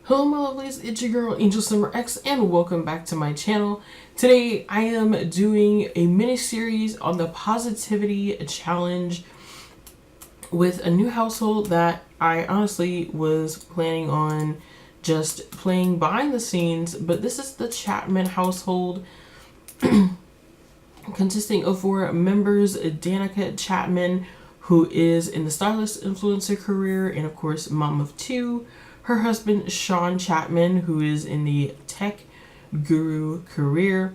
Hello my lovelies, it's your girl AngelSimmerX and welcome back to my channel. Today I am doing a mini series on the positivity challenge with a new household that I honestly was planning on just playing behind the scenes, but this is the Chatman household consisting of 4 members: Danica Chatman, who is in the stylist influencer career and of course mom of 2. Her husband, Sean Chatman, who is in the tech guru career.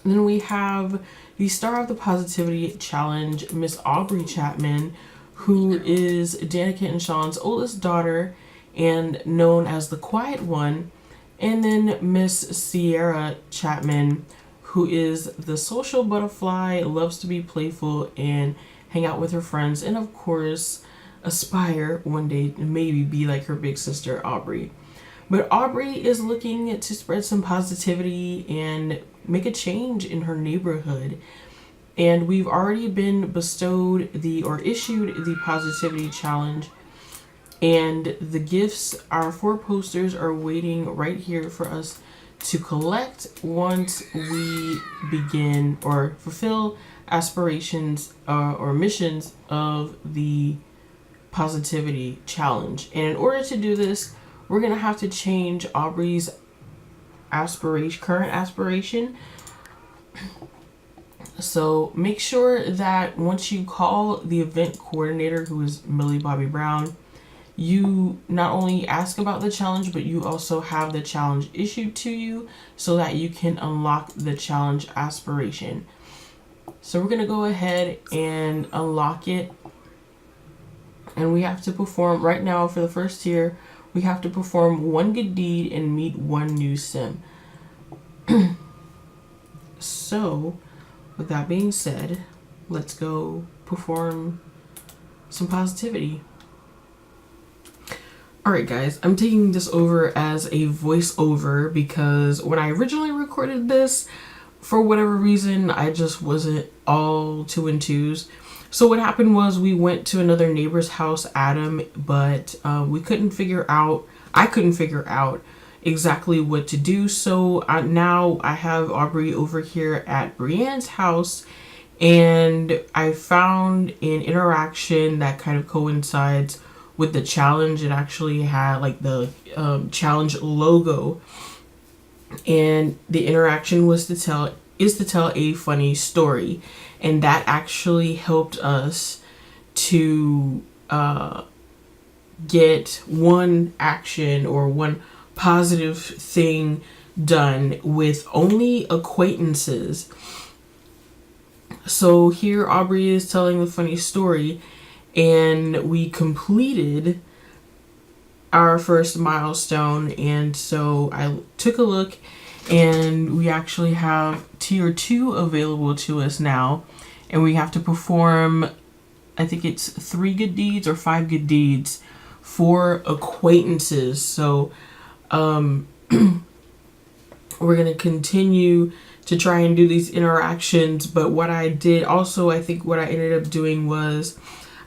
And then we have the star of the positivity challenge, Miss Aubree Chatman, who is Danica and Sean's oldest daughter and known as the quiet one. And then Miss Sierra Chatman, who is the social butterfly, loves to be playful and hang out with her friends, and of course aspire one day to maybe be like her big sister Aubree. But Aubree is looking to spread some positivity and make a change in her neighborhood, and we've already been bestowed issued the positivity challenge, and the gifts, our 4 posters, are waiting right here for us to collect once we begin or fulfill aspirations or missions of the positivity challenge. And in order to do this, we're gonna have to change Aubree's current aspiration. So make sure that once you call the event coordinator, who is Millie Bobby Brown, you not only ask about the challenge, but you also have the challenge issued to you so that you can unlock the challenge aspiration. So we're gonna go ahead and unlock it. And we have to perform, right now for the first tier, we have to perform 1 good deed and meet 1 new sim. So, with that being said, let's go perform some positivity. Alright guys, I'm taking this over as a voiceover because when I originally recorded this, for whatever reason, I just wasn't all 2 and 2s. So what happened was we went to another neighbor's house, Adam, but I couldn't figure out exactly what to do. So now I have Aubree over here at Brienne's house, and I found an interaction that kind of coincides with the challenge. It actually had like the challenge logo, and the interaction was to tell a funny story. And that actually helped us to get 1 action or 1 positive thing done with only acquaintances. So here Aubree is telling the funny story, and we completed our first milestone. And so I took a look, and we actually have tier 2 available to us now, and we have to perform, I think it's 3 good deeds or 5 good deeds for acquaintances. So we're gonna continue to try and do these interactions. But what I did also, I think what I ended up doing was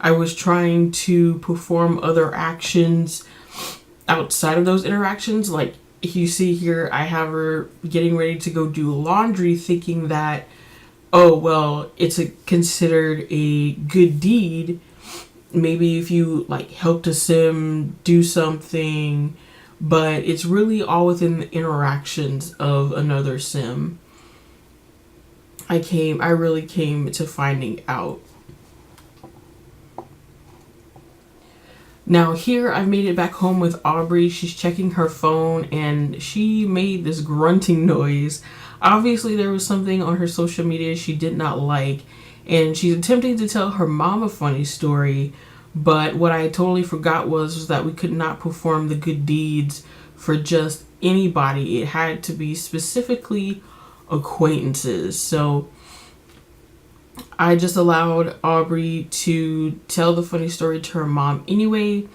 I was trying to perform other actions outside of those interactions. Like you see here, I have her getting ready to go do laundry, thinking that, oh well, it's considered a good deed maybe if you like helped a sim do something, but it's really all within the interactions of another sim. I really came to finding out. Now here I've made it back home with Aubree. She's checking her phone and she made this grunting noise. Obviously there was something on her social media she did not like, and she's attempting to tell her mom a funny story. But what I totally forgot was that we could not perform the good deeds for just anybody. It had to be specifically acquaintances. So I just allowed Aubree to tell the funny story to her mom anyway.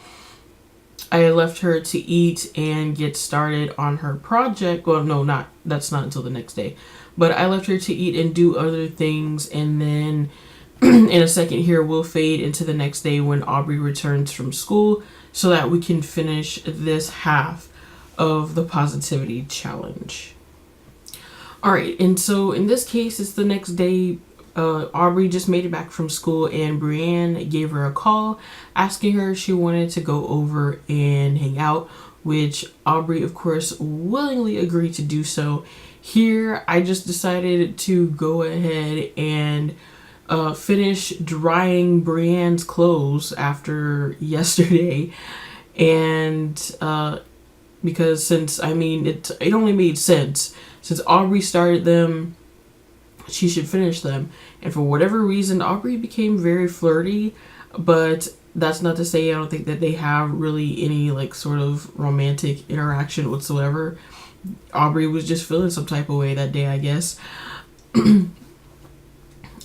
I left her to eat and get started on her project. Well, no, that's not until the next day. But I left her to eat and do other things, and then in a second here, we'll fade into the next day when Aubree returns from school so that we can finish this half of the positivity challenge. All right, and so in this case, it's the next day. Aubree just made it back from school, and Brienne gave her a call asking her if she wanted to go over and hang out, which Aubree, of course, willingly agreed to do so. Here, I just decided to go ahead and finish drying Brienne's clothes after yesterday, and because since it only made sense since Aubree started them, she should finish them. And for whatever reason, Aubree became very flirty, but that's not to say I don't think that they have really any like sort of romantic interaction whatsoever. Aubree was just feeling some type of way that day, I guess.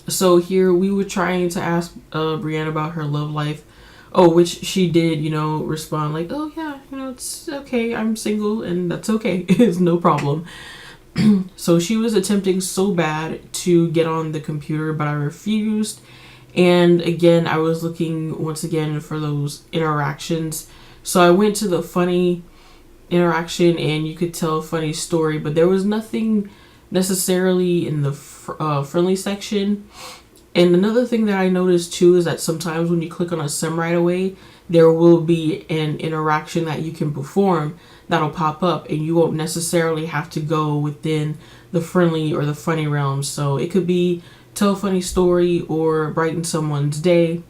So here we were trying to ask Brienne about her love life. Oh, which she did, respond like, oh yeah, it's okay. I'm single and that's okay. It's no problem. So she was attempting so bad to get on the computer, but I refused. And again, I was looking once again for those interactions. So I went to the funny interaction and you could tell a funny story, but there was nothing necessarily in the friendly section. And another thing that I noticed too is that sometimes when you click on a sim right away, there will be an interaction that you can perform that'll pop up, and you won't necessarily have to go within the friendly or the funny realm. So it could be tell a funny story or brighten someone's day,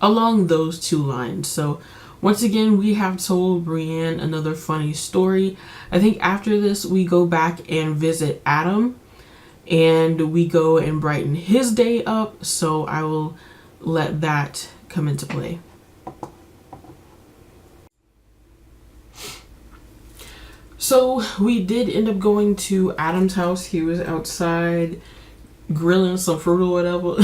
along those two lines. So once again, we have told Brienne another funny story. I think after this, we go back and visit Adam, and we go and brighten his day up. So I will let that come into play. So we did end up going to Adam's house. He was outside grilling some fruit or whatever.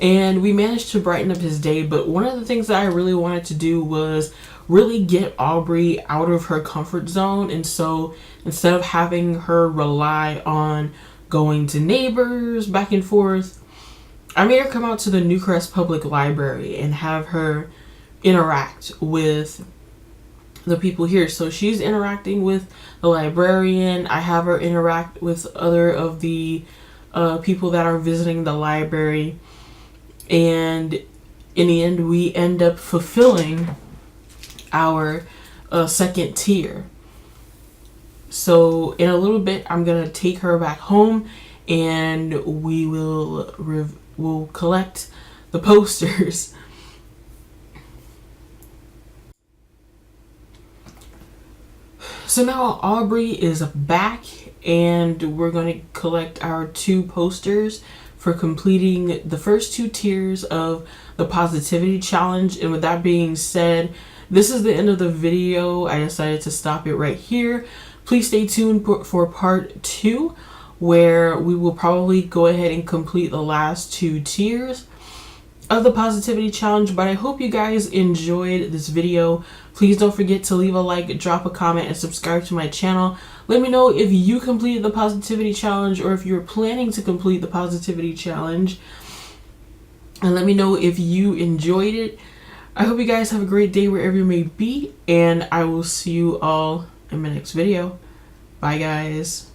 And we managed to brighten up his day. But one of the things that I really wanted to do was really get Aubree out of her comfort zone. And so instead of having her rely on going to neighbors back and forth, I made her come out to the Newcrest Public Library and have her interact with the people here. So she's interacting with the librarian. I have her interact with other of the people that are visiting the library. And in the end, we end up fulfilling our second tier. So in a little bit, I'm gonna take her back home, and we will collect the posters. So now Aubree is back, and we're going to collect our 2 posters for completing the first 2 tiers of the positivity challenge. And with that being said, this is the end of the video. I decided to stop it right here. Please stay tuned for part 2, where we will probably go ahead and complete the last 2 tiers of the positivity challenge. But I hope you guys enjoyed this video. Please don't forget to leave a like, drop a comment, and subscribe to my channel. Let me know if you completed the positivity challenge, or if you're planning to complete the positivity challenge, and let me know if you enjoyed it. I hope you guys have a great day wherever you may be, and I will see you all in my next video. Bye guys.